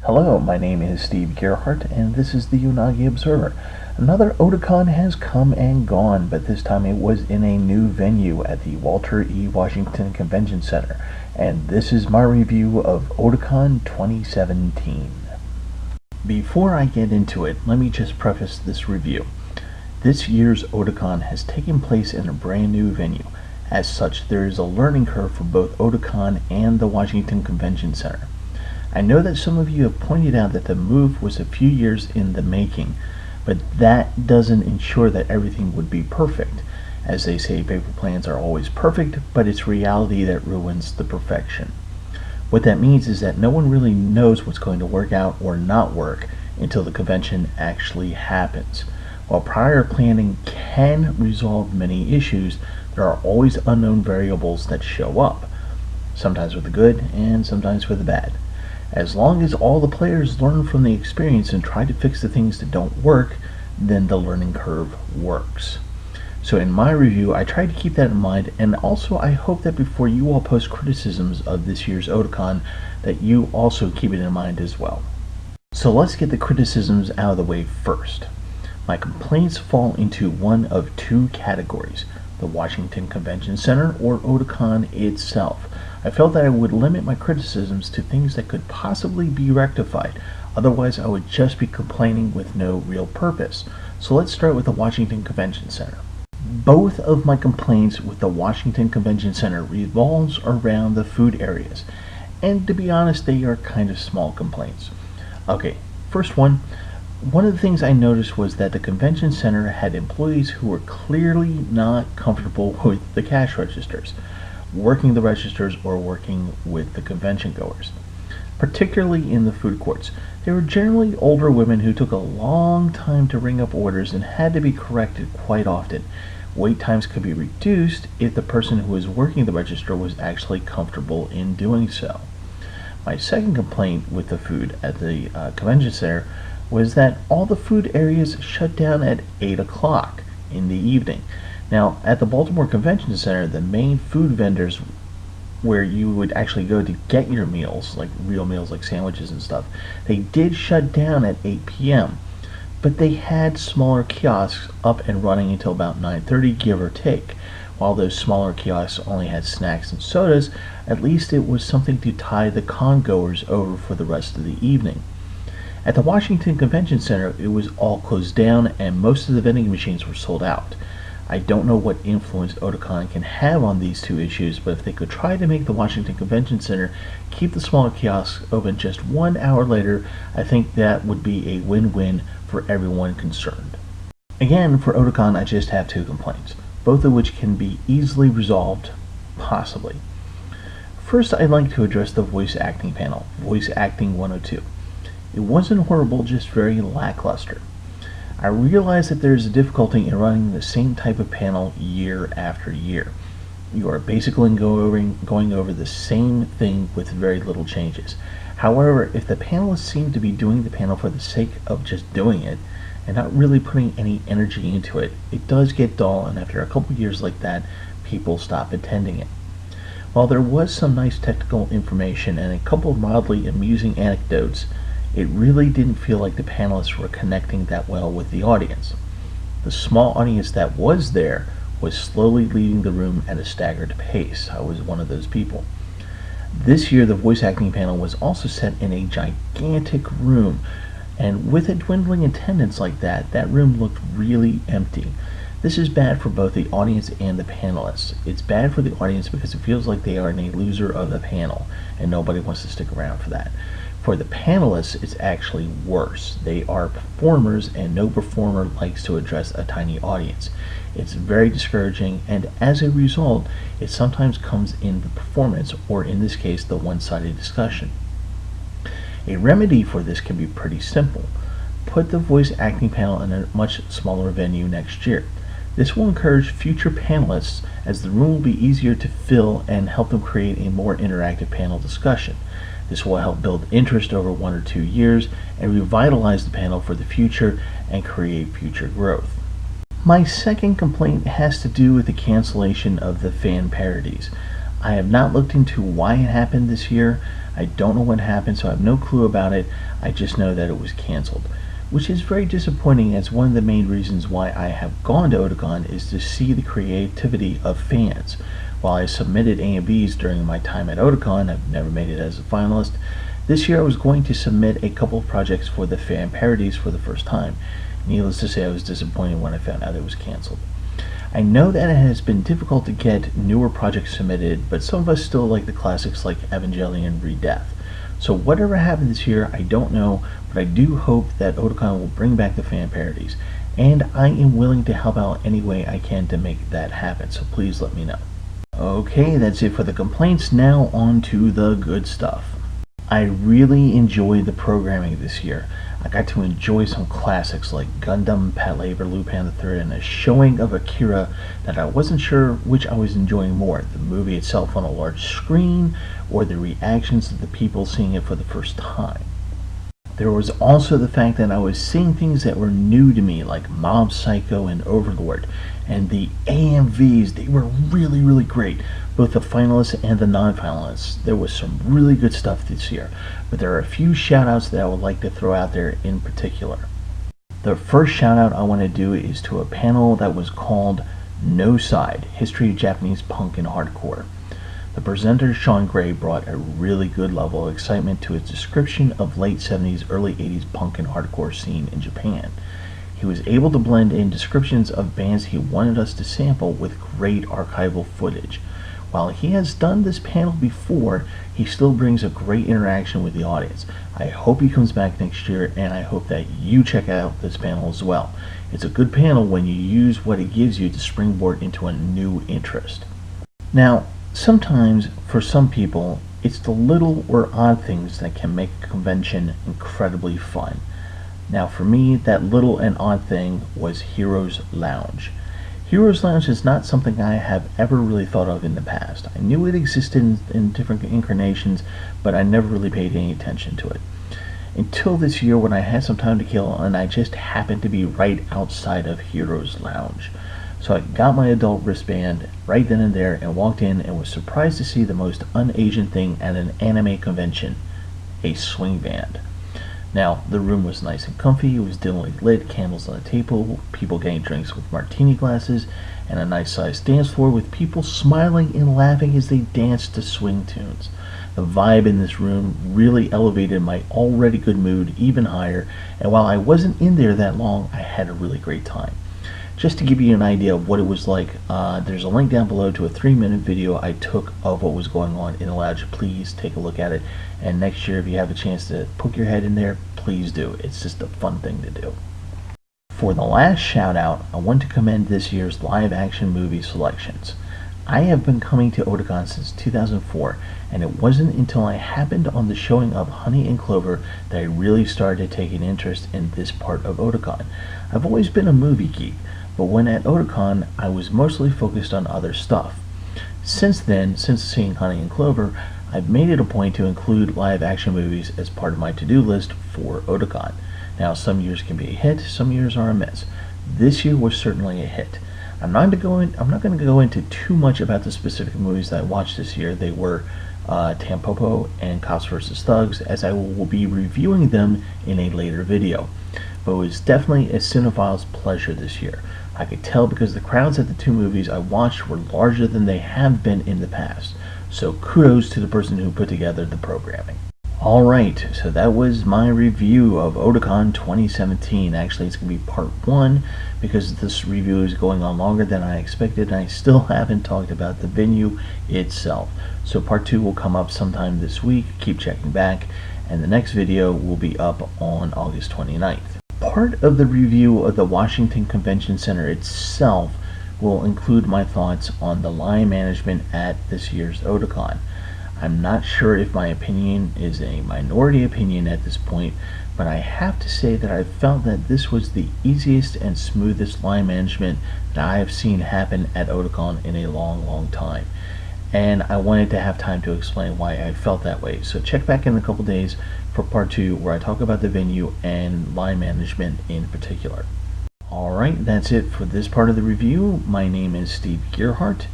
Hello, my name is Steve Gerhardt, and this is the Unagi Observer. Another Otakon has come and gone, but this time it was in a new venue at the Walter E. Washington Convention Center, and this is my review of Otakon 2017. Before I get into it, let me just preface this review. This year's Otakon has taken place in a brand new venue. As such, there is a learning curve for both Otakon and the Washington Convention Center. I know that some of you have pointed out that the move was a few years in the making, but that doesn't ensure that everything would be perfect. As they say, paper plans are always perfect, but it's reality that ruins the perfection. What that means is that no one really knows what's going to work out or not work until the convention actually happens. While prior planning can resolve many issues, there are always unknown variables that show up, sometimes for the good and sometimes for the bad. As long as all the players learn from the experience and try to fix the things that don't work, then the learning curve works. So in my review, I tried to keep that in mind, and also I hope that before you all post criticisms of this year's Otakon, that you also keep it in mind as well. So let's get the criticisms out of the way first. My complaints fall into one of two categories: the Washington Convention Center or Otakon itself. I felt that I would limit my criticisms to things that could possibly be rectified. Otherwise, I would just be complaining with no real purpose. So let's start with the Washington Convention Center. Both of my complaints with the Washington Convention Center revolves around the food areas. And to be honest, they are kind of small complaints. Okay, first one. One of the things I noticed was that the convention center had employees who were clearly not comfortable with the cash registers, working the registers or working with the convention goers, particularly in the food courts. They were generally older women who took a long time to ring up orders and had to be corrected quite often. Wait times could be reduced if the person who was working the register was actually comfortable in doing so. My second complaint with the food at the convention center was that all the food areas shut down at 8 o'clock in the evening. Now, at the Baltimore Convention Center, the main food vendors where you would actually go to get your meals, like real meals like sandwiches and stuff, they did shut down at 8 p.m. But they had smaller kiosks up and running until about 9:30, give or take. While those smaller kiosks only had snacks and sodas, at least it was something to tide the con-goers over for the rest of the evening. At the Washington Convention Center, it was all closed down and most of the vending machines were sold out. I don't know what influence Otakon can have on these two issues, but if they could try to make the Washington Convention Center keep the smaller kiosks open just 1 hour later, I think that would be a win-win for everyone concerned. Again, for Otakon, I just have two complaints, both of which can be easily resolved, possibly. First, I'd like to address the voice acting panel, Voice Acting 102. It wasn't horrible, just very lackluster. I realize that there's a difficulty in running the same type of panel year after year. You are basically going over the same thing with very little changes. However, if the panelists seem to be doing the panel for the sake of just doing it and not really putting any energy into it, it does get dull, and after a couple years like that, people stop attending it. While there was some nice technical information and a couple of mildly amusing anecdotes, it really didn't feel like the panelists were connecting that well with the audience. The small audience that was there was slowly leaving the room at a staggered pace. I was one of those people. This year, the voice acting panel was also set in a gigantic room, and with a dwindling attendance like that, that room looked really empty. This is bad for both the audience and the panelists. It's bad for the audience because it feels like they are in a loser of the panel, and nobody wants to stick around for that. For the panelists, it's actually worse. They are performers, and no performer likes to address a tiny audience. It's very discouraging, and as a result, it sometimes comes in the performance, or in this case, the one-sided discussion. A remedy for this can be pretty simple. Put the voice acting panel in a much smaller venue next year. This will encourage future panelists, as the room will be easier to fill and help them create a more interactive panel discussion. This will help build interest over 1 or 2 years and revitalize the panel for the future and create future growth. My second complaint has to do with the cancellation of the fan parodies. I have not looked into why it happened this year. I don't know what happened, so I have no clue about it. I just know that it was canceled, which is very disappointing, as one of the main reasons why I have gone to Otakon is to see the creativity of fans. While I submitted A and Bs during my time at Otakon, I've never made it as a finalist. This year I was going to submit a couple of projects for the fan parodies for the first time. Needless to say, I was disappointed when I found out it was canceled. I know that it has been difficult to get newer projects submitted, but some of us still like the classics like Evangelion Re-Death. So whatever happened this year, I don't know, but I do hope that Otakon will bring back the fan parodies, and I am willing to help out any way I can to make that happen, so please let me know. Okay, that's it for the complaints. Now on to the good stuff. I really enjoyed the programming this year. I got to enjoy some classics like Gundam, Pat Labor, Lupin III, and a showing of Akira that I wasn't sure which I was enjoying more, the movie itself on a large screen or the reactions of the people seeing it for the first time. There was also the fact that I was seeing things that were new to me, like Mob Psycho and Overlord, and the AMVs. They were really great, both the finalists and the non-finalists. There was some really good stuff this year, but there are a few shout-outs that I would like to throw out there in particular. The first shout-out I want to do is to a panel that was called No Side, History of Japanese Punk and Hardcore. The presenter, Sean Gray, brought a really good level of excitement to his description of late 70s, early 80s punk and hardcore scene in Japan. He was able to blend in descriptions of bands he wanted us to sample with great archival footage. While he has done this panel before, he still brings a great interaction with the audience. I hope he comes back next year, and I hope that you check out this panel as well. It's a good panel when you use what it gives you to springboard into a new interest. Now, sometimes, for some people, it's the little or odd things that can make a convention incredibly fun. Now, for me, that little and odd thing was Heroes Lounge. Heroes Lounge is not something I have ever really thought of in the past. I knew it existed in different incarnations, but I never really paid any attention to it. Until this year, when I had some time to kill and I just happened to be right outside of Heroes Lounge. So I got my adult wristband right then and there and walked in and was surprised to see the most un-Asian thing at an anime convention, a swing band. Now, the room was nice and comfy, it was dimly lit, candles on the table, people getting drinks with martini glasses, and a nice sized dance floor with people smiling and laughing as they danced to swing tunes. The vibe in this room really elevated my already good mood even higher, and while I wasn't in there that long, I had a really great time. Just to give you an idea of what it was like, there's a link down below to a 3-minute video I took of what was going on in the lounge. Please take a look at it, and next year if you have a chance to poke your head in there, please do. It's just a fun thing to do. For the last shout out, I want to commend this year's live action movie selections. I have been coming to Otakon since 2004, and it wasn't until I happened on the showing of Honey and Clover that I really started to take an interest in this part of Otakon. I've always been a movie geek, but when at Otakon, I was mostly focused on other stuff. Since then, since seeing Honey and Clover, I've made it a point to include live action movies as part of my to-do list for Otakon. Now, some years can be a hit, some years are a miss. This year was certainly a hit. I'm not going to go into too much about the specific movies that I watched this year. They were Tampopo and Cops vs. Thugs, as I will be reviewing them in a later video. But it was definitely a cinephile's pleasure this year. I could tell because the crowds at the two movies I watched were larger than they have been in the past. So kudos to the person who put together the programming. Alright, so that was my review of Otakon 2017. Actually, it's going to be part 1 because this review is going on longer than I expected, and I still haven't talked about the venue itself. So part 2 will come up sometime this week. Keep checking back, and the next video will be up on August 29th. Part of the review of the Washington Convention Center itself will include my thoughts on the line management at this year's Otakon. I'm not sure if my opinion is a minority opinion at this point, but I have to say that I felt that this was the easiest and smoothest line management that I have seen happen at Otakon in a long time. And I wanted to have time to explain why I felt that way. So check back in a couple days for part 2, where I talk about the venue and line management in particular. Alright, that's it for this part of the review. My name is Steve Gearhart.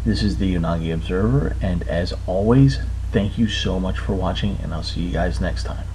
This is the Unagi Observer, and as always, thank you so much for watching, and I'll see you guys next time.